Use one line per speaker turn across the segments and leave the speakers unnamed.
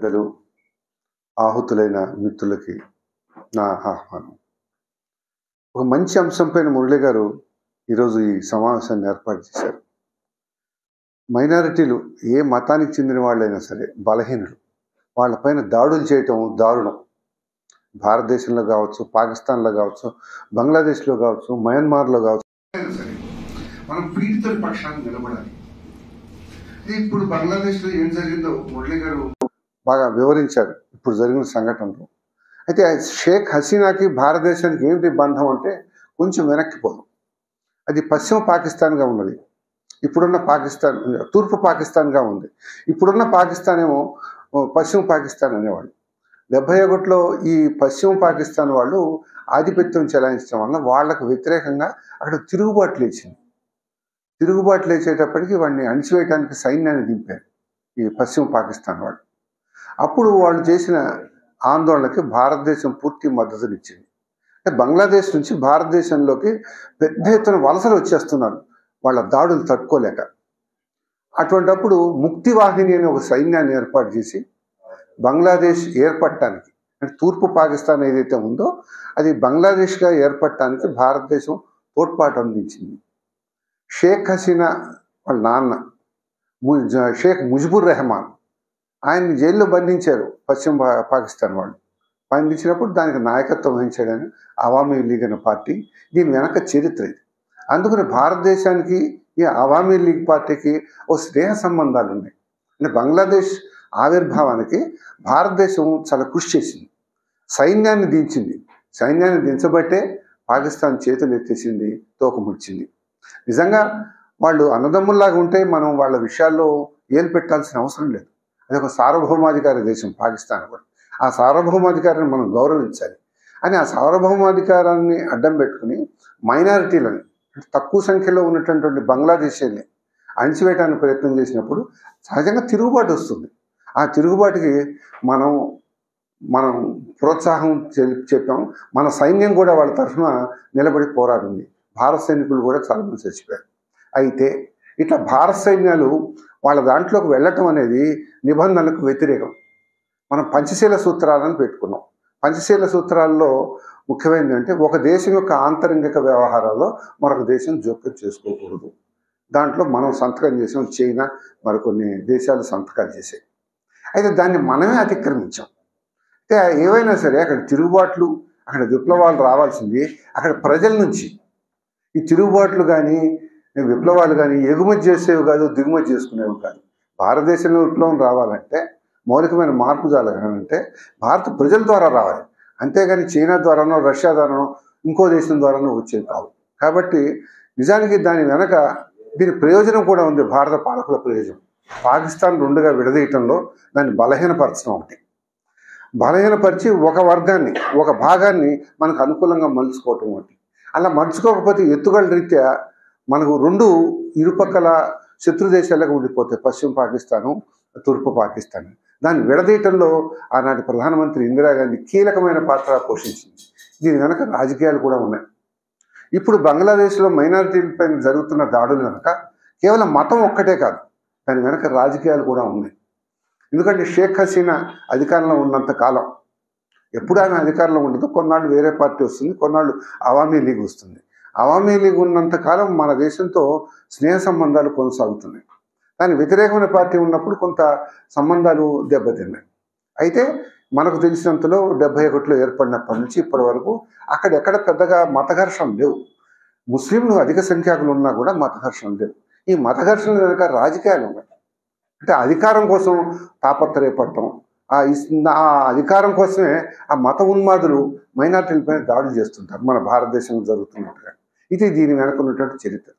పెద్దలు, ఆహుతులైన మిత్రులకి నా ఆహ్వానం. ఒక మంచి అంశం పైన మురళి గారు ఈరోజు ఈ సమావేశాన్ని ఏర్పాటు చేశారు. మైనారిటీలు ఏ మతానికి చెందిన వాళ్ళైనా సరే బలహీనులు, వాళ్ళపైన దాడులు చేయటం దారుణం. భారతదేశంలో కావచ్చు, పాకిస్తాన్లో కావచ్చు, బంగ్లాదేశ్లో కావచ్చు, మయన్మార్లో కావచ్చు, సరే మనం పీడితుల పక్షాన్ని నిలబడాలి. ఇప్పుడు బంగ్లాదేశ్లో ఏం జరిగిందో మురళి గారు బాగా వివరించారు ఇప్పుడు జరిగిన సంఘటనలు. అయితే షేక్ హసీనాకి భారతదేశానికి ఏమిటి బంధం అంటే కొంచెం వెనక్కిపోదు. అది పశ్చిమ పాకిస్తాన్గా ఉన్నది. ఇప్పుడున్న పాకిస్తాన్ తూర్పు పాకిస్తాన్గా ఉంది. ఇప్పుడున్న పాకిస్తాన్ ఏమో పశ్చిమ పాకిస్తాన్ అనేవాళ్ళు. 71లో ఈ పశ్చిమ పాకిస్తాన్ వాళ్ళు ఆధిపత్యం చెలాయించడం వల్ల వాళ్లకు వ్యతిరేకంగా అక్కడ తిరుగుబాటు లేచింది. తిరుగుబాటు లేచేటప్పటికి వాడిని అణిచివేయడానికి సైన్యాన్ని దింపారు ఈ పశ్చిమ పాకిస్తాన్ వాళ్ళు. అప్పుడు వాళ్ళు చేసిన ఆందోళనకి భారతదేశం పూర్తి మద్దతునిచ్చింది. అంటే బంగ్లాదేశ్ నుంచి భారతదేశంలోకి పెద్ద ఎత్తున వలసలు వచ్చేస్తున్నారు వాళ్ళ దాడులు తట్టుకోలేక. అటువంటప్పుడు ముక్తి వాహిని అనే ఒక సైన్యాన్ని ఏర్పాటు చేసి బంగ్లాదేశ్ ఏర్పడటానికి, అంటే తూర్పు పాకిస్తాన్ ఏదైతే ఉందో అది బంగ్లాదేశ్గా ఏర్పడటానికి భారతదేశం తోడ్పాటు అందించింది. షేక్ హసీనా వాళ్ళ నాన్న షేక్ ముజిబుర్ రెహమాన్ ఆయన్ని జైల్లో బంధించారు పశ్చిమ పాకిస్తాన్ వాళ్ళు. బంధించినప్పుడు దానికి నాయకత్వం వహించాడని అవామీ లీగ్ అనే పార్టీ. దీని వెనక చరిత్ర ఇది. అందుకని భారతదేశానికి ఈ అవామీ లీగ్ పార్టీకి ఓ స్నేహ సంబంధాలు ఉన్నాయి. అంటే బంగ్లాదేశ్ ఆవిర్భావానికి భారతదేశం చాలా కృషి చేసింది, సైన్యాన్ని దించింది. సైన్యాన్ని దించబట్టే పాకిస్తాన్ చేతులు ఎత్తేసింది, తోకముడిచింది. నిజంగా వాళ్ళు అన్నదమ్ముల్లాగా ఉంటే మనం వాళ్ళ విషయాల్లో ఏలు పెట్టాల్సిన అవసరం లేదు. అది ఒక సార్వభౌమాధికార దేశం పాకిస్తాన్ కూడా. ఆ సార్వభౌమాధికారాన్ని మనం గౌరవించాలి. అని ఆ సార్వభౌమాధికారాన్ని అడ్డం పెట్టుకుని మైనారిటీలని, తక్కువ సంఖ్యలో ఉన్నటువంటి బంగ్లాదేశీని అణిచివేయడానికి ప్రయత్నం చేసినప్పుడు సహజంగా తిరుగుబాటు వస్తుంది. ఆ తిరుగుబాటుకి మనం ప్రోత్సాహం చెప్పాం. మన సైన్యం కూడా వాళ్ళ తరఫున నిలబడి పోరాడింది. భారత సైనికులు కూడా చాలామంది చచ్చిపోయారు. అయితే ఇట్లా భారత సైన్యాలు వాళ్ళ దాంట్లోకి వెళ్ళటం అనేది నిబంధనలకు వ్యతిరేకం. మనం పంచశీల సూత్రాలను పెట్టుకున్నాం. పంచశీల సూత్రాల్లో ముఖ్యమైనది అంటే ఒక దేశం యొక్క ఆంతరంగిక వ్యవహారాల్లో మరొక దేశం జోక్యం చేసుకోకూడదు. దాంట్లో మనం సంతకం చేసాం, చైనా మరికొన్ని దేశాలు సంతకాలు చేసాయి. అయితే దాన్ని మనమే అతిక్రమించాం. అయితే ఏవైనా సరే అక్కడ తిరుగుబాట్లు, అక్కడ విప్లవాలు రావాల్సింది అక్కడ ప్రజల నుంచి. ఈ తిరుగుబాట్లు కానీ విప్లవాలు కానీ ఎగుమతి చేసేవి కాదు, దిగుమతి చేసుకునేవి కాదు. భారతదేశంలో విప్లవం రావాలంటే, మౌలికమైన మార్పు జరగాలంటే భారత ప్రజల ద్వారా రావాలి. అంతేగాని చైనా ద్వారానో, రష్యా ద్వారానో, ఇంకో దేశం ద్వారానో వచ్చేవి కావు. కాబట్టి నిజానికి దాని వెనక దీని ప్రయోజనం కూడా ఉంది. భారత పాలకుల ప్రయోజనం పాకిస్తాన్ రెండుగా విడదీయటంలో దాన్ని బలహీనపరచడం ఒకటి. బలహీనపరిచి ఒక వర్గాన్ని, ఒక భాగాన్ని మనకు అనుకూలంగా మలుచుకోవటం ఒకటి. అలా మలుచుకోకపోతే ఎత్తుగల రీత్యా మనకు రెండు ఇరుపక్కల శత్రు దేశాలుగా ఉండిపోతాయి, పశ్చిమ పాకిస్తాను, తూర్పు పాకిస్తాన్. దాన్ని విడదీయటంలో ఆనాటి ప్రధానమంత్రి ఇందిరాగాంధీ కీలకమైన పాత్ర పోషించింది. దీని వెనక రాజకీయాలు కూడా ఉన్నాయి. ఇప్పుడు బంగ్లాదేశ్లో మైనారిటీలపైన జరుగుతున్న దాడులు వెనక కేవలం మతం ఒక్కటే కాదు, దాని వెనక రాజకీయాలు కూడా ఉన్నాయి. ఎందుకంటే షేక్ హసీనా అధికారంలో ఉన్నంత కాలం, ఎప్పుడు ఆమె అధికారంలో ఉండదు, కొన్నాళ్ళు వేరే పార్టీ వస్తుంది, కొన్నాళ్ళు అవామీ లీగ్ వస్తుంది. అవామీ లీగ్ ఉన్నంత కాలం మన దేశంతో స్నేహ సంబంధాలు కొనసాగుతున్నాయి. దాని వ్యతిరేకమైన పార్టీ ఉన్నప్పుడు కొంత సంబంధాలు దెబ్బతిన్నాయి. అయితే మనకు తెలిసినంతలో 71లో ఏర్పడినప్పటి నుంచి ఇప్పటి వరకు అక్కడెక్కడ పెద్దగా మత ఘర్షణలు లేవు. ముస్లింలు అధిక సంఖ్యాకులు ఉన్నా కూడా మత ఘర్షణలు లేవు. ఈ మత ఘర్షణ కనుక రాజకీయాలు ఉన్నాయి. అంటే అధికారం కోసం తాపత్రయపడటం, ఆ అధికారం కోసమే ఆ మత ఉన్మాదులు మైనార్టీలపైన దాడులు చేస్తుంటారు మన భారతదేశంలో జరుగుతున్నట్టుగా. ఇది దీని వెనక ఉన్నటువంటి చరిత్ర.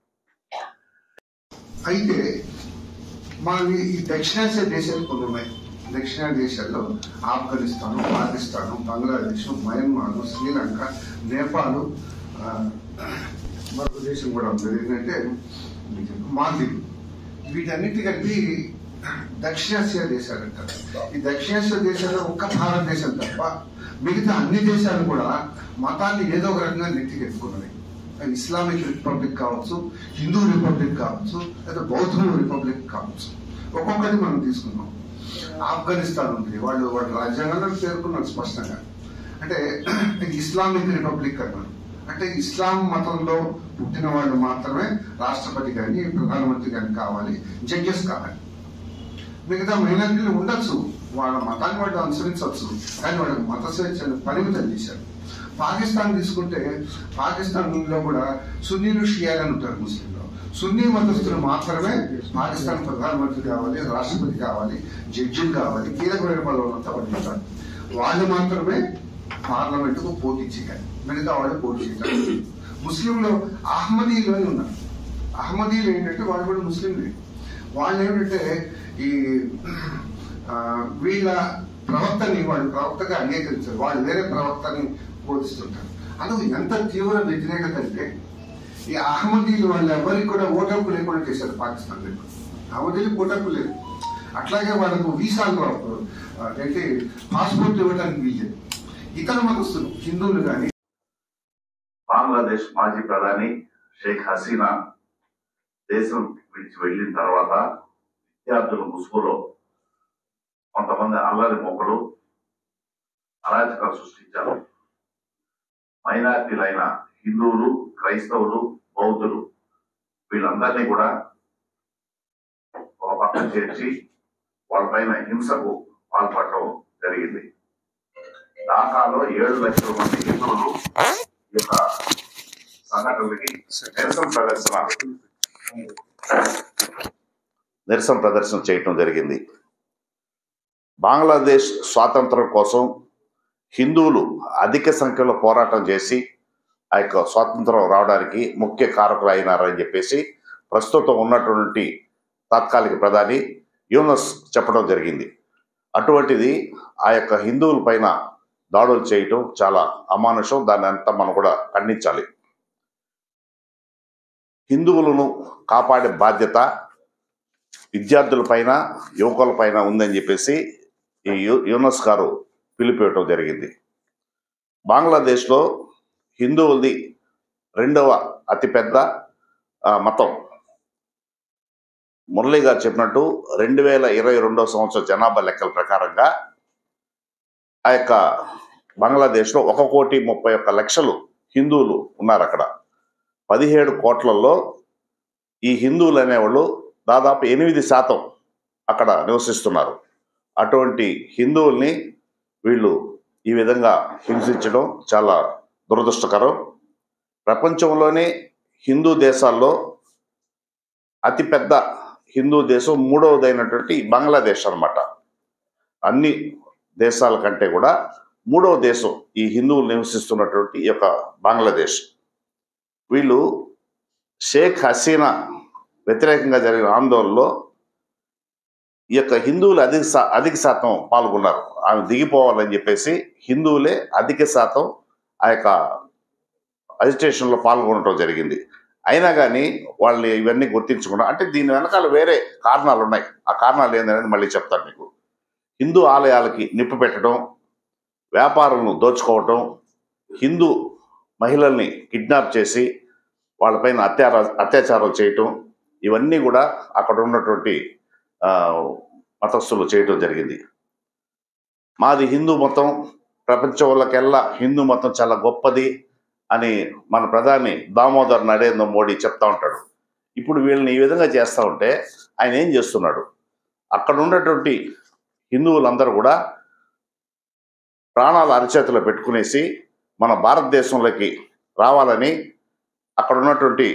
అయితే మనకి ఈ దక్షిణాసియా దేశాలు కొన్ని ఉన్నాయి. దక్షిణాసియా దేశాల్లో ఆఫ్ఘనిస్తాను, పాకిస్తాను, బంగ్లాదేశ్, మయన్మార్, శ్రీలంక, నేపాల్, మరొక దేశం కూడా ఉంటుంది ఏంటంటే మాల్దీవ్. వీటన్నిటి కలిపి దక్షిణాసియా దేశాలు అంటారు. ఈ దక్షిణాసియా దేశాల్లో ఒక్క భారతదేశం తప్ప మిగతా అన్ని దేశాలు కూడా మతాన్ని ఏదో ఒక రకంగా నెత్తికెత్తుకున్నాయి. ఇస్లామిక్ రిపబ్లిక్ కావచ్చు, హిందూ రిపబ్లిక్ కావచ్చు, లేదా బౌద్ధ రిపబ్లిక్ కావచ్చు, ఒక్కొక్కటి మనం తీసుకున్నాం. ఆఫ్ఘనిస్తాన్ ఉంది, వాళ్ళు రాజ్యాంగంలో పేర్కొన్నారు స్పష్టంగా. అంటే ఇస్లామిక్ రిపబ్లిక్ అన్నారు. అంటే ఇస్లాం మతంలో పుట్టిన వాళ్ళు మాత్రమే రాష్ట్రపతి కానీ ప్రధానమంత్రి కానీ కావాలి, జడ్జెస్ కావాలి. మిగతా మైనారిటీలు ఉండొచ్చు, వాళ్ళ మతాన్ని వాళ్ళు అనుసరించవచ్చు, కానీ వాళ్ళకి మత స్వేచ్ఛను పరిమితం చేశారు. పాకిస్తాన్ తీసుకుంటే పాకిస్తాన్లో కూడా సున్నీలు షియాలు అని ఉంటారు. ముస్లింలో సున్నీ మతస్థులు మాత్రమే పాకిస్తాన్ ప్రధానమంత్రి కావాలి, రాష్ట్రపతి కావాలి, జడ్జిలు కావాలి, కీలకమైన పదవులంతా పడుతుంటారు. వాళ్ళు మాత్రమే పార్లమెంటుకు పోటీ చేయాలి, మిగతా వాళ్ళు పోటీ చేయాలి. ముస్లింలో అహ్మదీలు అని ఉన్నారు. అహ్మదీలు ఏంటంటే వాళ్ళు కూడా ముస్లింలే. వాళ్ళు ఏమిటంటే ఈ వీళ్ళ ప్రవక్తని వాళ్ళు ప్రవక్తగా అంగీకరించారు, వాళ్ళు వేరే ప్రవక్తని బోధిస్తుంటారు. అందుకు ఎంత తీవ్ర వ్యతిరేకత అంటే ఈ అహ్మదీలు వాళ్ళు ఎవరికి కూడా ఓటర్కు లేకుండా చేశారు పాకిస్తాన్. అహ్మదీలకు ఓటర్కు లేదు. అట్లాగే వాళ్ళకు వీసాలు అంటే పాస్పోర్ట్ ఇవ్వడానికి వీలేదు. ఇతర మతస్థులు హిందువులు కానీ.
బంగ్లాదేశ్ మాజీ ప్రధాని షేక్ హసీనా దేశం విడిచి వెళ్లిన తర్వాత విద్యార్థుల ముసుగులో కొంతమంది అల్లరి మొక్కలు అరాచకాలు సృష్టించారు. మైనారిటీలైన హిందువులు, క్రైస్తవులు, బౌద్ధులు వీళ్ళందరినీ కూడా ఒక పక్కన చేర్చి వాళ్ళపైన హింసకు పాల్పడటం జరిగింది. ఢాకాలో 7 లక్షల మంది హిందువులు ఈ యొక్క సంఘటనలకి నిరసన ప్రదర్శన చేయటం జరిగింది. బంగ్లాదేశ్ స్వాతంత్రం కోసం హిందువులు అధిక సంఖ్యలో పోరాటం చేసి ఆ యొక్క స్వాతంత్రం రావడానికి ముఖ్య కారకులు అయినారని చెప్పేసి ప్రస్తుతం ఉన్నటువంటి తాత్కాలిక ప్రధాని యూనస్ చెప్పడం జరిగింది. అటువంటిది ఆ యొక్క హిందువుల పైన దాడులు చేయటం చాలా అమానుషం. దాన్ని అంతా మనం కూడా ఖండించాలి. హిందువులను కాపాడే బాధ్యత విద్యార్థులపైన, యువకులపైన ఉందని చెప్పేసి ఈ యూనస్ గారు పిలిపివ్వటం జరిగింది. బంగ్లాదేశ్లో హిందువులది 2వ అతిపెద్ద మతం. మురళీ గారు చెప్పినట్టు 2022 సంవత్సరం జనాభా లెక్కల ప్రకారంగా ఆ యొక్క బంగ్లాదేశ్లో 1,31,00,000 హిందువులు ఉన్నారు. అక్కడ 17 కోట్లలో ఈ హిందువులు అనేవాళ్ళు దాదాపు 8% అక్కడ నివసిస్తున్నారు. అటువంటి హిందువుల్ని వీళ్ళు ఈ విధంగా హింసించడం చాలా దురదృష్టకరం. ప్రపంచంలోనే హిందూ దేశాల్లో అతిపెద్ద హిందూ దేశం 3వదైనటువంటి బంగ్లాదేశ్ అన్నమాట. అన్ని దేశాల కంటే కూడా 3వ దేశం ఈ హిందువులు నివసిస్తున్నటువంటి ఈ యొక్క బంగ్లాదేశ్. వీళ్ళు షేక్ హసీనా వ్యతిరేకంగా జరిగిన ఆందోళనలో ఈ యొక్క హిందువులు అధిక శాతం పాల్గొన్నారు. ఆమె దిగిపోవాలని చెప్పేసి హిందువులే అధిక శాతం ఆ యొక్క అజిటేషన్లో పాల్గొనడం జరిగింది. అయినా కానీ వాళ్ళని ఇవన్నీ గుర్తించకుండా, అంటే దీని వెనకాల వేరే కారణాలు ఉన్నాయి. ఆ కారణాలు ఏందనేది మళ్ళీ చెప్తాను మీకు. హిందూ ఆలయాలకి నిప్పు పెట్టడం, వ్యాపారులను దోచుకోవటం, హిందూ మహిళల్ని కిడ్నాప్ చేసి వాళ్ళపైన అత్యాచారాలు చేయటం, ఇవన్నీ కూడా అక్కడ ఉన్నటువంటి మతస్థులు చేయటం జరిగింది. మాది హిందూ మతం, ప్రపంచంలోకెల్లా హిందూ మతం చాలా గొప్పది అని మన ప్రధాని దామోదర్ నరేంద్ర మోడీ చెప్తా ఉంటాడు. ఇప్పుడు వీళ్ళని ఈ విధంగా చేస్తూ ఉంటే ఆయన ఏం చేస్తున్నాడు? అక్కడ ఉన్నటువంటి హిందువులందరూ కూడా ప్రాణాలు అరచేతిలో పెట్టుకునేసి మన భారతదేశంలోకి రావాలని అక్కడ ఉన్నటువంటి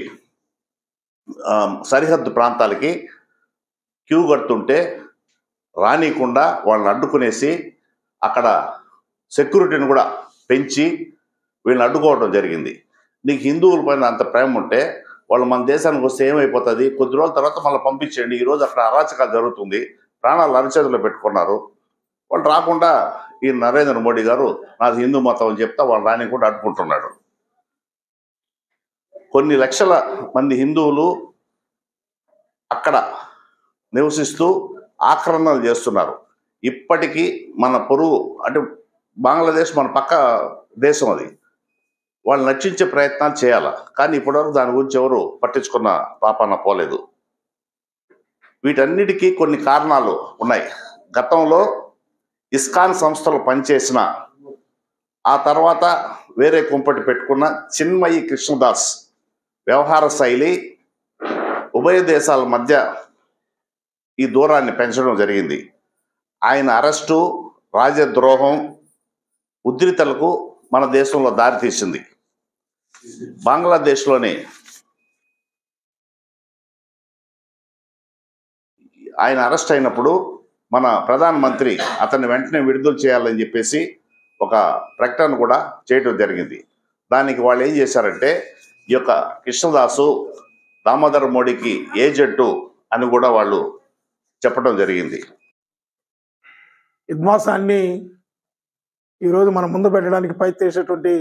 సరిహద్దు ప్రాంతాలకి క్యూ కడుతుంటే రానియకుండా వాళ్ళని అడ్డుకునేసి అక్కడ సెక్యూరిటీని కూడా పెంచి వీళ్ళని అడ్డుకోవడం జరిగింది. నీకు హిందువుల పైన అంత ప్రేమ ఉంటే వాళ్ళు మన దేశానికి వస్తే ఏమైపోతుంది, కొద్ది రోజుల తర్వాత మళ్ళీ పంపించేయండి. ఈరోజు అక్కడ అరాచకాలు జరుగుతుంది, ప్రాణాలు అరచేతిలో పెట్టుకున్నారు. వాళ్ళు రాకుండా ఈ నరేంద్ర మోడీ గారు నాది హిందూ మతం అని చెప్తా వాళ్ళు రానికుండా అడ్డుకుంటున్నాడు. కొన్ని లక్షల మంది హిందువులు అక్కడ నివసిస్తూ ఆక్రమణలు చేస్తున్నారు. ఇప్పటికీ మన పొరుగు అంటే బంగ్లాదేశ్ మన పక్క దేశం, అది వాళ్ళు నచ్చించే ప్రయత్నాలు చేయాలి. కానీ ఇప్పటివరకు దాని గురించి ఎవరు పట్టించుకున్న పాపాన పోలేదు. వీటన్నిటికీ కొన్ని కారణాలు ఉన్నాయి. గతంలో ఇస్కాన్ సంస్థలు పనిచేసిన ఆ తర్వాత వేరే కుంపటి పెట్టుకున్న చిన్మయి కృష్ణదాస్ వ్యవహార శైలి ఉభయ దేశాల మధ్య ఈ దూరాన్ని పెంచడం జరిగింది. ఆయన అరెస్టు, రాజద్రోహం, ఉద్రిక్తలకు మన దేశంలో దారితీసింది. బంగ్లాదేశ్లోని ఆయన అరెస్ట్ అయినప్పుడు మన ప్రధానమంత్రి అతన్ని వెంటనే విడుదల చేయాలని చెప్పేసి ఒక ప్రకటన కూడా చేయడం జరిగింది. దానికి వాళ్ళు ఏం చేశారంటే ఈ యొక్క కృష్ణదాసు దామోదర్ మోడీకి ఏజెంటు అని కూడా వాళ్ళు చెప్పడం జరిగింది.
ఇద్మాసాన్ని ఈరోజు మనం ముందు పెట్టడానికి ప్రయత్నించేటువంటి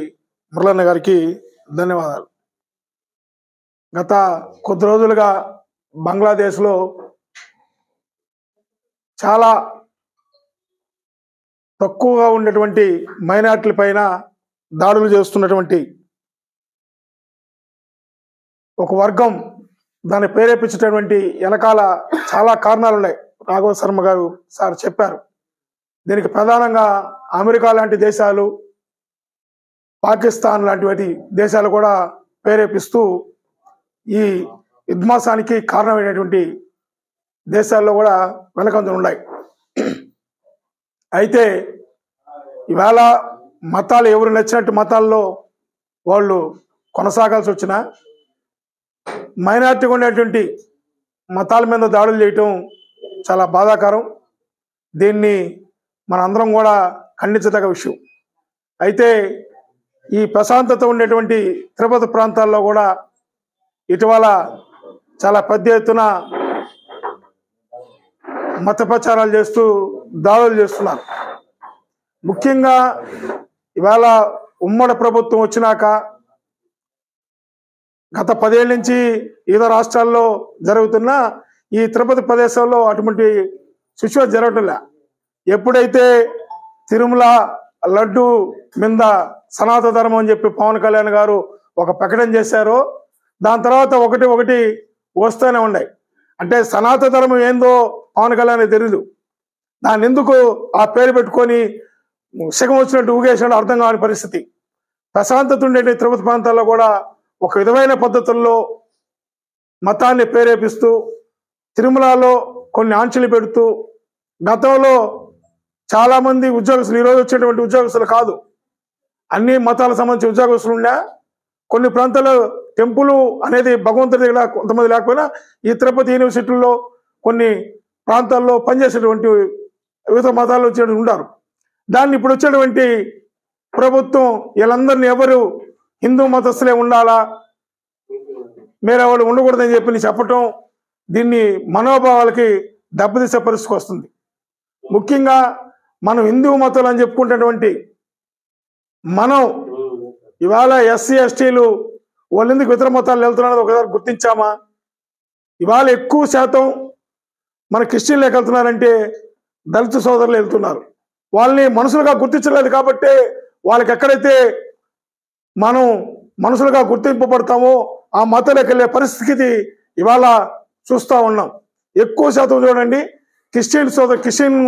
మురళన్న గారికి ధన్యవాదాలు. గత కొద్ది రోజులుగా బంగ్లాదేశ్లో చాలా తక్కువగా ఉండేటువంటి మైనార్టీల పైన దాడులు చేస్తున్నటువంటి ఒక వర్గం దాన్ని ప్రేరేపించేటటువంటి వెనకాల చాలా కారణాలు ఉన్నాయి. రాఘవ శర్మ గారు సార్ చెప్పారు. దీనికి ప్రధానంగా అమెరికా లాంటి దేశాలు, పాకిస్తాన్ లాంటి దేశాలు కూడా ప్రేరేపిస్తూ ఈ విధ్వంసానికి కారణమైనటువంటి దేశాల్లో కూడా వెనకంజలు ఉన్నాయి. అయితే ఇవాళ మతాలు ఎవరు నచ్చినట్టు మతాల్లో వాళ్ళు కొనసాగాల్సి వచ్చినా మైనార్టీగా ఉండేటువంటి మతాల మీద దాడులు చేయటం చాలా బాధాకరం. దీన్ని మనందరం కూడా ఖండించదగ్గ విషయం. అయితే ఈ ప్రశాంతత ఉండేటువంటి తిరుపతి ప్రాంతాల్లో కూడా ఇటీవల చాలా పెద్ద ఎత్తున మత ప్రచారాలు చేస్తూ దాడులు చేస్తున్నారు. ముఖ్యంగా ఇవాళ ఉమ్మడి ప్రభుత్వం వచ్చినాక గత 10 ఏళ్ళ నుంచి వివిధ రాష్ట్రాల్లో జరుగుతున్న ఈ తిరుపతి ప్రదేశంలో అటువంటి సిచ్యువేషన్ జరగటంలే. ఎప్పుడైతే తిరుమల లడ్డు మీద సనాతన ధర్మం అని చెప్పి పవన్ కళ్యాణ్ గారు ఒక ప్రకటన చేశారో దాని తర్వాత ఒకటి వస్తూనే ఉన్నాయి. అంటే సనాతన ధర్మం ఏందో పవన్ కళ్యాణ్ తెలియదు. దాన్ని ఎందుకు ఆ పేరు పెట్టుకొని శకం వచ్చినట్టు ఊగేసినట్టు అర్థం కాని పరిస్థితి. ప్రశాంతత ఉండే తిరుపతి ప్రాంతాల్లో కూడా ఒక విధమైన పద్ధతుల్లో మతాన్ని ప్రేరేపిస్తూ తిరుమలలో కొన్ని ఆంక్షలు పెడుతూ గతంలో చాలామంది ఉద్యోగస్తులు, ఈరోజు వచ్చేటువంటి ఉద్యోగస్తులు కాదు, అన్ని మతాలకు సంబంధించిన ఉద్యోగస్తులు ఉండే కొన్ని ప్రాంతాల్లో టెంపుల్ అనేది భగవంతుడి దగ్గర కొంతమంది లేకపోయినా ఈ తిరుపతి యూనివర్సిటీల్లో కొన్ని ప్రాంతాల్లో పనిచేసేటువంటి వివిధ మతాల్లో వచ్చేటువంటి ఉంటారు. దాన్ని ఇప్పుడు వచ్చేటువంటి ప్రభుత్వం వీళ్ళందరినీ ఎవరు హిందూ మతస్థులే ఉండాలా, మీరెవరు ఉండకూడదని చెప్పి చెప్పటం దీన్ని మనోభావాలకి దెబ్బతీసే పరిస్థితికి వస్తుంది. ముఖ్యంగా మనం హిందూ మతాలు అని చెప్పుకుంటున్నటువంటి మనం ఇవాళ ఎస్సీ ఎస్టీలు వాళ్ళు ఎందుకు ఇతర మతాలు వెళ్తున్నారో ఒకసారి గుర్తించామా? ఇవాళ ఎక్కువ శాతం మన క్రిస్టియన్లకు వెళ్తున్నారంటే దళిత సోదరులు వెళ్తున్నారు. వాళ్ళని మనుషులుగా గుర్తించలేదు కాబట్టి వాళ్ళకి ఎక్కడైతే మనం మనుషులుగా గుర్తింపబడతామో ఆ మతంలోకి వెళ్ళే పరిస్థితి ఇవాళ చూస్తూ ఉన్నాం. ఎక్కువ శాతం చూడండి క్రిస్టియన్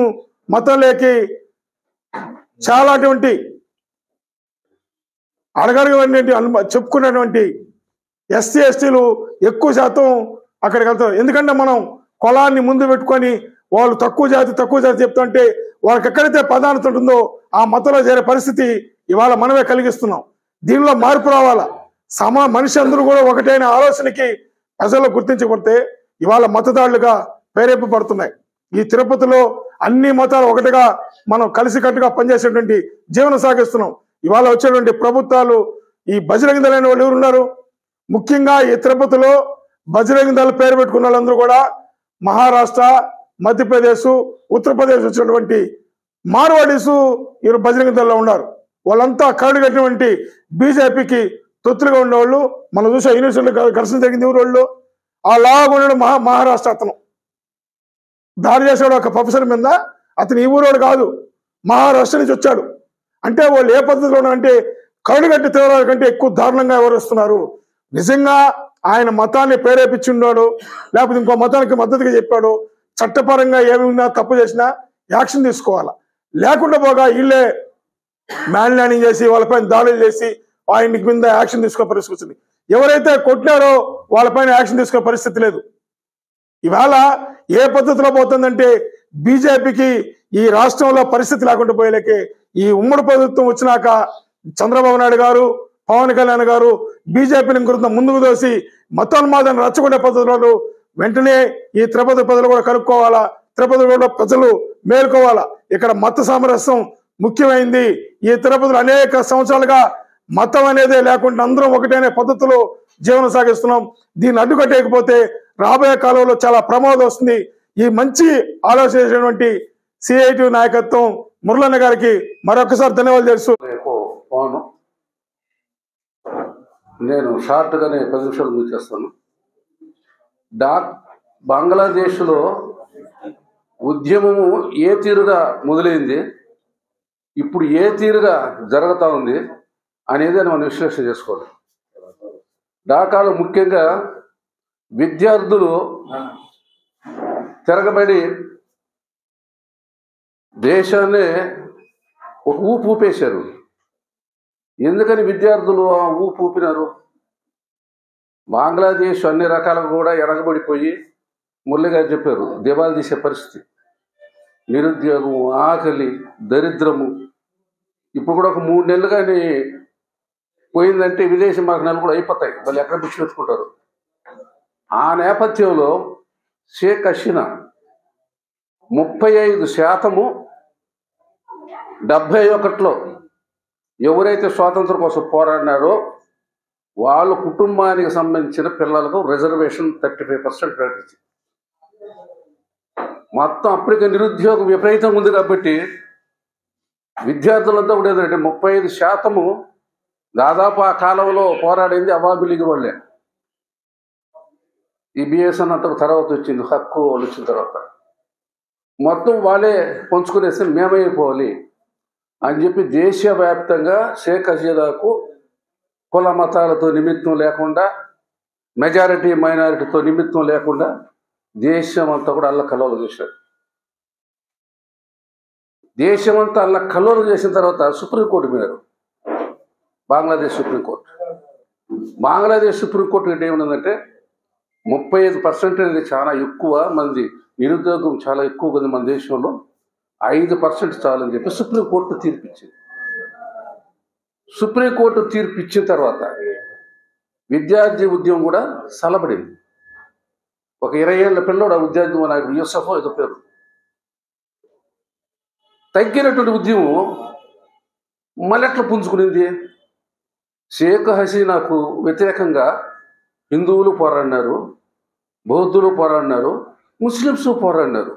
మతంలోకి చాలా అటువంటి అడగడగటువంటి చెప్పుకున్నటువంటి ఎస్సీ ఎస్టీలు ఎక్కువ శాతం అక్కడికి వెళ్తారు. ఎందుకంటే మనం కులాన్ని ముందు పెట్టుకొని వాళ్ళు తక్కువ జాతి చెప్తుంటే వాళ్ళకి ఎక్కడైతే ప్రాధాన్యత ఉంటుందో ఆ మతంలో చేరే పరిస్థితి ఇవాళ మనమే కలిగిస్తున్నాం. దీనిలో మార్పు రావాలా. మనిషి అందరూ కూడా ఒకటైన ఆలోచనకి ప్రజల్లో గుర్తించబడితే ఇవాళ మతదారులుగా ప్రేరేపబడుతున్నాయి. ఈ తిరుపతిలో అన్ని మతాలు ఒకటిగా మనం కలిసికట్టుగా పనిచేసేటువంటి జీవనం సాగిస్తున్నాం. ఇవాళ వచ్చేటువంటి ప్రభుత్వాలు ఈ బజరంగ దళ వాళ్ళు ఎవరు ఉన్నారు? ముఖ్యంగా ఈ తిరుపతిలో బజరంగ దళ పేరు పెట్టుకున్న వాళ్ళందరూ కూడా మహారాష్ట్ర, మధ్యప్రదేశ్, ఉత్తరప్రదేశ్ వచ్చినటువంటి మార్వాడీసు ఈరోజు బజరంగ దళలో ఉన్నారు. వాళ్ళంతా కరడు కట్టినటువంటి బీజేపీకి తొత్తులుగా ఉండేవాళ్ళు. మనం చూసే యూనివర్సిటీలో ఘర్షణ జరిగింది. ఎవరు వాళ్ళు? ఆ లాగా ఉండడు మహారాష్ట్ర అతను దాడి చేశాడు ఒక ప్రొఫెసర్ మీద. అతను ఈ ఊరోడు కాదు, మహారాష్ట్ర నుంచి వచ్చాడు. అంటే వాళ్ళు ఏ పద్ధతిలో అంటే కరుడుగట్టి తీవ్రాల కంటే ఎక్కువ దారుణంగా వ్యవహరిస్తున్నారు. నిజంగా ఆయన మతాన్ని ప్రేరేపించున్నాడు, లేకపోతే ఇంకో మతానికి మద్దతుగా చెప్పాడు, చట్టపరంగా ఏమైనా తప్పు చేసినా యాక్షన్ తీసుకోవాలా. లేకుండా పోగా వీళ్ళే మ్యాన్ ల్యాండింగ్ చేసి వాళ్ళపైన దాడులు చేసి ఆయనకి మీద యాక్షన్ తీసుకునే పరిస్థితి వచ్చింది. ఎవరైతే కొట్టినారో వాళ్ళపైన యాక్షన్ తీసుకునే పరిస్థితి లేదు. ఇవాళ ఏ పద్ధతిలో పోతుందంటే బీజేపీకి ఈ రాష్ట్రంలో పరిస్థితి లేకుండా పోయేలేకే ఈ ఉమ్మడి ప్రభుత్వం వచ్చినాక చంద్రబాబు నాయుడు గారు, పవన్ కళ్యాణ్ గారు బీజేపీని గురించి ముందుకు దోసి మతోన్మాదాన్ని రచ్చగొట్టే పద్ధతులు వెంటనే ఈ తిరుపతి ప్రజలు కూడా కనుక్కోవాలా. తిరుపతి కూడా ప్రజలు మేల్కోవాలా. ఇక్కడ మత సామరస్యం ముఖ్యమైంది. ఈ తిరుపతిలో అనేక సంవత్సరాలుగా మతం అనేదే లేకుండా అందరం ఒకటేనే పద్ధతిలో జీవనం సాగిస్తున్నాం. దీన్ని అడ్డుకట్టేయకపోతే రాబోయే కాలంలో చాలా ప్రమాదం వస్తుంది. ఈ మంచి ఆలోచన చేసినటువంటి సిఐటి నాయకత్వం మురళన్న గారికి మరొకసారి ధన్యవాదాలు తెలుసు.
నేను షార్ట్గానే 10 నిమిషాలు ముగిచేస్తాను. బంగ్లాదేశ్లో ఉద్యమము ఏ తీరుగా మొదలైంది, ఇప్పుడు ఏ తీరుగా జరుగుతూ ఉంది అనేది మనం విశ్లేషణ చేసుకోవాలి. ఢాకాలో ముఖ్యంగా విద్యార్థులు తిరగబడి దేశాన్ని ఒక ఊపు ఊపేశారు. ఎందుకని విద్యార్థులు ఆ ఊపు ఊపినారు? బంగ్లాదేశ్ అన్ని రకాలుగా కూడా ఎరగబడిపోయి మురళి గారు చెప్పారు దివాళా తీసే పరిస్థితి, నిరుద్యోగం, ఆకలి, దరిద్రము. ఇప్పుడు కూడా ఒక 3 నెలలు కానీ పోయిందంటే విదేశీ మార్గాలు కూడా అయిపోతాయి, వాళ్ళు ఎక్కడ పిచ్చి పెట్టుకుంటారు. ఆ నేపథ్యంలో షేక్ హసీనా 35% 71లో ఎవరైతే స్వాతంత్రం కోసం పోరాడినారో వాళ్ళ కుటుంబానికి సంబంధించిన పిల్లలకు రిజర్వేషన్ 35% ప్రకటించి మొత్తం అప్పటికే నిరుద్యోగం విపరీతంగా ఉంది. కాబట్టి విద్యార్థులంతా కూడా ఏదంటే 35% దాదాపు ఆ కాలంలో పోరాడింది అవామీ లీగ్ వాళ్ళే. ఈ బిఎస్ఎన్ అంత తర్వాత వచ్చింది, హక్కు వాళ్ళు వచ్చిన తర్వాత మొత్తం వాళ్ళే పంచుకునేస్తే మేమైపోవాలి అని చెప్పి దేశవ్యాప్తంగా షేక్ హసీనాకు కుల మతాలతో నిమిత్తం లేకుండా, మెజారిటీ మైనారిటీతో నిమిత్తం లేకుండా దేశం అంతా కూడా అల్లకల్లోలం చేశారు. దేశమంతా అల్లకల్లోలం చేసిన తర్వాత సుప్రీంకోర్టు మీద బంగ్లాదేశ్ సుప్రీంకోర్టు. బంగ్లాదేశ్ సుప్రీంకోర్టు అంటే ఏమన్నదంటే 35% అనేది చాలా ఎక్కువ మంది, నిరుద్యోగం చాలా ఎక్కువ కదా మన దేశంలో, 5% చాలని చెప్పి సుప్రీంకోర్టు తీర్పిచ్చింది. సుప్రీంకోర్టు తీర్పు ఇచ్చిన తర్వాత విద్యార్థి ఉద్యమం కూడా సలబడింది. ఒక 20 ఏళ్ల పిల్లోడు ఆ ఉద్యార్థి నాయకుడు యూసఫ్ ఏదో పేరు, తగ్గినటువంటి ఉద్యమం మళ్ళెట్లా పుంజుకునింది. షేక్ హసీనాకు వ్యతిరేకంగా హిందువులు పోరాడినారు, బౌద్ధులు పోరాడినారు, ముస్లిమ్స్ పోరాడినారు.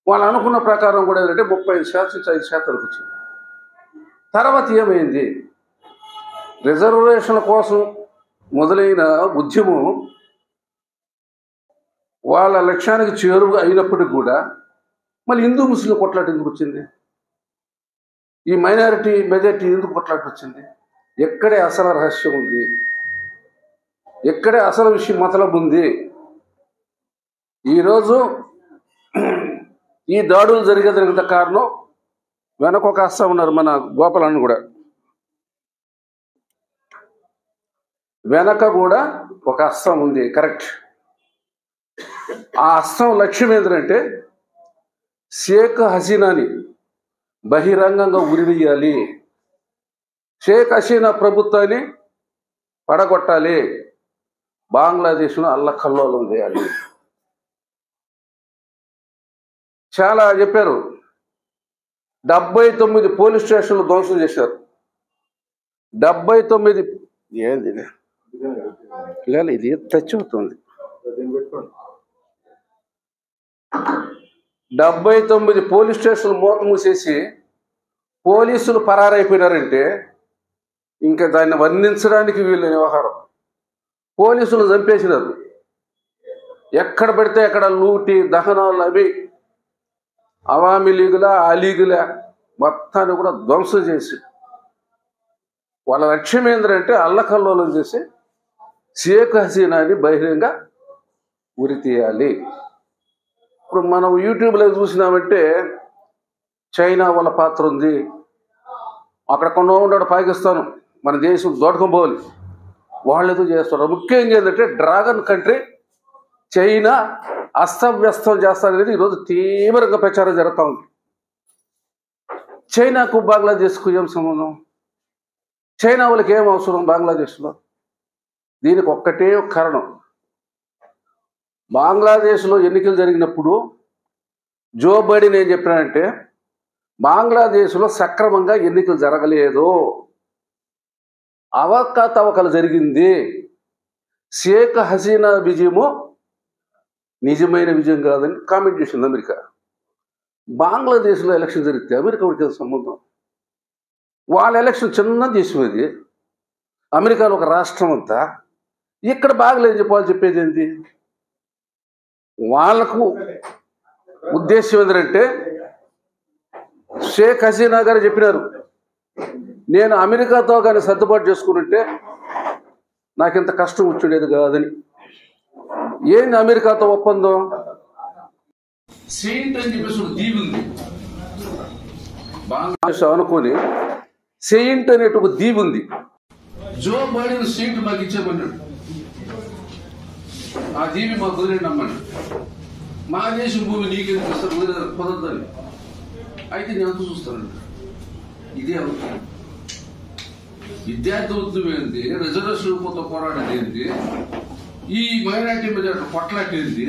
వాళ్ళు అనుకున్న ప్రకారం కూడా ఏంటంటే 35% 5% వచ్చింది. తర్వాత ఏమైంది? రిజర్వేషన్ల కోసం మొదలైన ఉద్యమం వాళ్ళ లక్ష్యానికి చేరువ అయినప్పటికీ కూడా మళ్ళీ హిందూ ముస్లిం కొట్లాట ఎందుకు వచ్చింది? ఈ మైనారిటీ మెజారిటీ ఎందుకు కొట్లాట వచ్చింది? ఎక్కడే అసలు రహస్యం ఉంది, ఎక్కడే అసలు విషయం మతలబు ఉంది? ఈరోజు ఈ దాడులు జరిగేదానికి కారణం వెనక ఒక అస్సం ఉన్నారు, మన గోపాలన్న కూడా వెనక కూడా ఒక అస్సం ఉంది, కరెక్ట్. ఆ అస్సం లక్ష్యం ఏంటంటే షేక్ హసీనాని బహిరంగంగా ఉరివేయాలి, షేక్ హసీనా ప్రభుత్వాన్ని పడగొట్టాలి, బంగ్లాదేశ్ను అల్లకల్లోలం చేయాలి. చాలా చెప్పారు. 79 పోలీస్ స్టేషన్లు ధ్వంసం చేశారు. 79 ఏంది లేదు, ఇది టచ్ అవుతుంది. 79 పోలీస్ స్టేషన్లు మూత మూసేసి పోలీసులు పరారైపోయినారంటే ఇంకా దాన్ని వర్ణించడానికి వీళ్ళ వ్యవహారం. పోలీసులు చంపేసినారు, ఎక్కడ పడితే అక్కడ లూటి దహనాలు, అవి అవామీ లీగుల అలీగుల మొత్తాన్ని కూడా ధ్వంసం చేసి వాళ్ళ లక్ష్యం ఏంటంటే అల్లకల్లోలం చేసి షేక్ హసీనాని బహిరంగ ఉరి తీయాలి. ఇప్పుడు మనం యూట్యూబ్లో చూసినామంటే చైనా వాళ్ళ పాత్ర ఉంది, అక్కడ కొన్న ఉన్నాడు పాకిస్తాన్, మన దేశం దోటకంపోవాలి, వాళ్ళు ఏదో చేస్తున్నారు. ముఖ్యంగా ఏంటంటే డ్రాగన్ కంట్రీ చైనా అస్తవ్యస్తం చేస్తారనేది ఈరోజు తీవ్రంగా ప్రచారం జరుగుతూ ఉంది. చైనాకు బంగ్లాదేశ్కు ఏం సంబంధం? చైనా వాళ్ళకి ఏం అవసరం బంగ్లాదేశ్లో? దీనికి ఒక్కటే కారణం, బంగ్లాదేశ్లో ఎన్నికలు జరిగినప్పుడు జో బైడెన్ ఏం చెప్పినాడంటే బంగ్లాదేశ్లో సక్రమంగా ఎన్నికలు జరగలేదు, అవకతవకలు జరిగింది, షేక్ హసీనా విజయము నిజమైన విజయం కాదని కామెంట్ చేసింది అమెరికా. బంగ్లాదేశ్లో ఎలక్షన్ జరిగితే అమెరికా సంబంధం? వాళ్ళ ఎలక్షన్ చిన్న దేశం అది, అమెరికాలో ఒక రాష్ట్రం అంతా, ఇక్కడ బాగలేదు చెప్పాలి. చెప్పేది ఏంటి? వాళ్ళకు ఉద్దేశం ఏంటంటే షేక్ హసీనా గారు చెప్పినారు, నేను అమెరికాతో కానీ సర్దుబాటు చేసుకుంటే నాకు ఇంత కష్టం వచ్చేది కాదని. ఏంది అమెరికాతో ఒప్పందం? సెయింట్ అని చెప్పేసి ఒక దీవి ఉంది బంగ్లాదేశ్ అనుకొని, సెయింట్ అనే ఒక దీవి ఉంది. జో బైడెన్ సెయింట్ మాకు ఇచ్చేమన్నాడు, ఆ దీవి మాకు కుదిరేండి అమ్మని, మా దేశం భూమి నీకెందుకు ఇస్తారు కుదరదని. అయితే నేను అంత చూస్తాను, ఇదే అవుతుంది. విద్యార్థి ఉద్యమం ఏంటి, రిజర్వేషన్ పోతే పోరాడేది ఏంటి, ఈ మైనార్టీ మీద కొట్లాటేంది,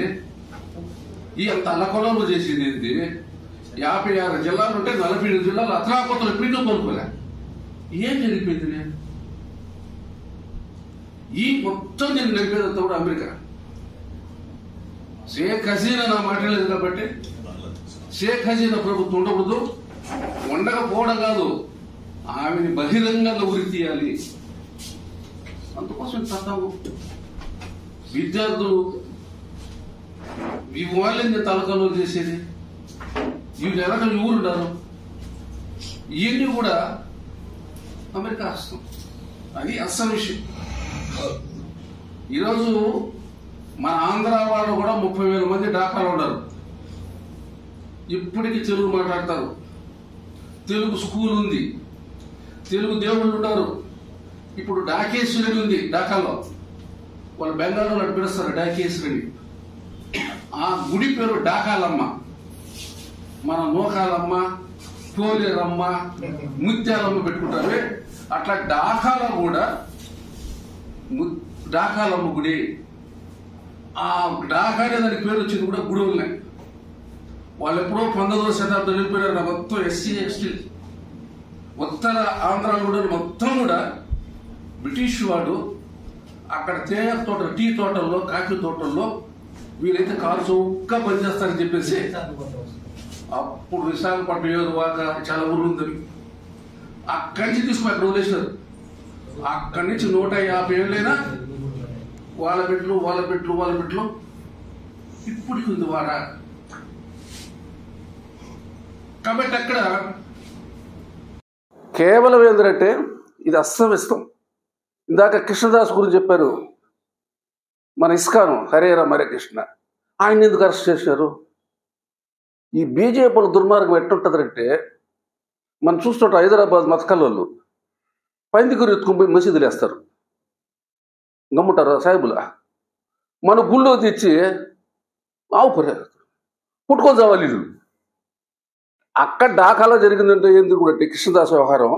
ఈ అంత అల్లకొలంలో చేసేది ఏంటి, 56 జిల్లాలు ఉంటే 47 జిల్లాలు అతలాకొత్తలు ఎప్పుడూ కోలుకోలే. ఏం జరిగిపోయింది? ఈ మొత్తం నేను నడిపేదంతా కూడా అమెరికా. షేక్ హసీనా నా మాట్లాడలేదు కాబట్టి షేక్ హసీనా ప్రభుత్వం ఉండకూడదు, ఉండకపోవడం కాదు, ఆమెని బహిరంగంగా ఉరి తీయాలి. అందుకోసం చట్టాము విద్యార్థులు వాళ్ళని తలకలో చేసేది, వీళ్ళు వెనక ఊరున్నారు, ఇవన్నీ కూడా అమెరికా హస్తం. అది అస్సలు విషయం. ఈరోజు మన ఆంధ్ర వాళ్ళు కూడా 30,000 మంది ఢాకాలో ఉన్నారు. ఇప్పటికీ తెలుగు మాట్లాడతారు, తెలుగు స్కూల్ ఉంది, తెలుగు దేవుళ్ళు ఉన్నారు. ఇప్పుడు డాకేశ్వరి ఉంది ఢాకాలో, వాళ్ళు బెంగాల్లో నడిపిస్తారు డాకేశ్వరిని. ఆ గుడి పేరు డాకాలమ్మ. మన నూకాలమ్మ, పోలేరమ్మ, ముత్యాలమ్మ పెట్టుకుంటారు. అట్లా ఢాకాలో కూడా ఢాకాలమ్మ గుడి. ఆ ఢాకా అనే దానికి పేరు వచ్చింది కూడా గుడి ఉన్నాయి. వాళ్ళు ఎప్పుడో 19వ శతాబ్దం వెళ్ళిపోయారు. మొత్తం ఎస్సీ ఎస్టీ ఉత్తర ఆంధ్రాలో కూడా మొత్తం కూడా బ్రిటిష్ వాడు అక్కడ తేనె తోట, టీ తోటల్లో, కాఫీ తోటల్లో వీళ్ళైతే కారు చౌకగా పనిచేస్తారని చెప్పేసి అప్పుడు విశాఖపట్నం ఏదువాక చాలా ఊరు ఉందని అక్కడి నుంచి తీసుకుని అక్కడ వదిలేసినారు. అక్కడి నుంచి 150 ఏళ్ళైనా వాళ్ళ బిడ్డలు ఇప్పటికి ఉంది వాడ. కాబట్టి అక్కడ కేవలం ఏంటంటే ఇది అస్తవ్యస్తం. ఇందాక కృష్ణదాస్ గురించి చెప్పారు, మన ఇస్కాను హరే రామ హరే కృష్ణ, ఆయన ఎందుకు అరెస్ట్ చేశారు? ఈ బీజేపీల దుర్మార్గం ఎట్టుంటుందంటే, మనం చూస్తుంటాం హైదరాబాద్ మతకల్లో పందిగురు ఎత్తుకుని పోయి మసీదులు వేస్తారు, గమ్ముంటారు సాహిబులా. మన గుళ్ళో తెచ్చి ఆవు పుట్టుకొని చావాలి వీళ్ళు. అక్కడ ఢాకాలో జరిగిందంటే ఎందుకు కూడా కృష్ణదాస్ వ్యవహారం.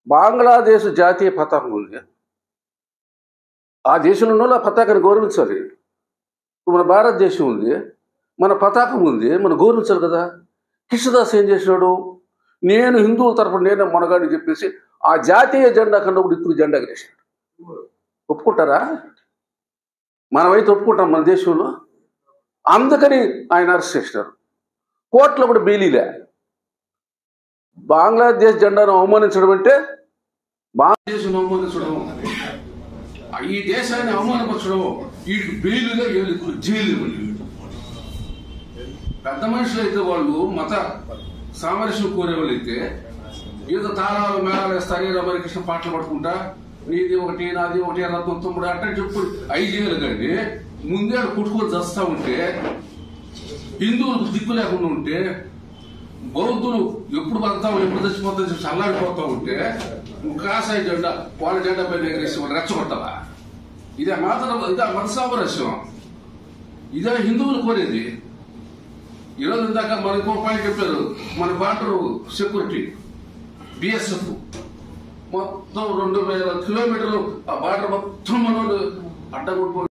బంగ్లాదేశ్ జాతీయ పతాకం ఉంది, ఆ దేశంలో ఉన్న ఆ పతాకాన్ని గౌరవించాలి. మన భారతదేశం ఉంది, మన పతాకం ఉంది, మనం గౌరవించాలి కదా. కృష్ణదాస్ ఏం చేసినాడు? నేను హిందువుల తరఫున నేనే మొనగాడిని చెప్పేసి ఆ జాతీయ జెండా కన్నా కూడా ఇప్పుడు జెండా వేసినాడు. ఒప్పుకుంటారా? మనమైతే ఒప్పుకుంటాం మన దేశంలో. అందుకని ఆయన అరెస్ట్ చేసినారు. కోర్టులో కూడా బెయిలీలే. బంగ్లాదేశ్ జెండాను అవమానించడం అంటే భారతదేశం అవమానించడం, ఈ దేశాన్ని అవమానపరచడం, వీటికి బెయిలుగా జైలు. పెద్ద మనుషులు అయితే వాళ్ళు మత సామరస్యం కోరే వాళ్ళు అయితే ఏదో తాళాలు మేళాలు వేస్తారు, రామకృష్ణ పాటలు పడుకుంటా నీది ఒకటి నాది ఒకటి రత్నం తమ్ముడు అంటే చెప్పు 5 ఏళ్ళు. కానీ ముందే కొట్టుకొని చస్తా ఉంటే హిందువులకు దిక్కు లేకుండా ఉంటే, బౌద్ధులు ఎప్పుడు బతావు ఎప్పుడు చచ్చిపోతా చెప్పి చల్లారిపోతా ఉంటే నువ్వు కాషాయ జెండా వాళ్ళ జెండా పైన ఎగరేసి వాళ్ళు రెచ్చగొట్టావా? ఇదే మత సామరస్యం? ఇదే హిందువులు కోరేది? ఈరోజు ఇందాక మన ఇంకో పాయింట్ చెప్పారు, మన బార్డర్ సెక్యూరిటీ బిఎస్ఎఫ్ మొత్తం 2000 కిలోమీటర్లు ఆ బార్డర్ మొత్తం మనోడు అడ్డగొట్టుకొని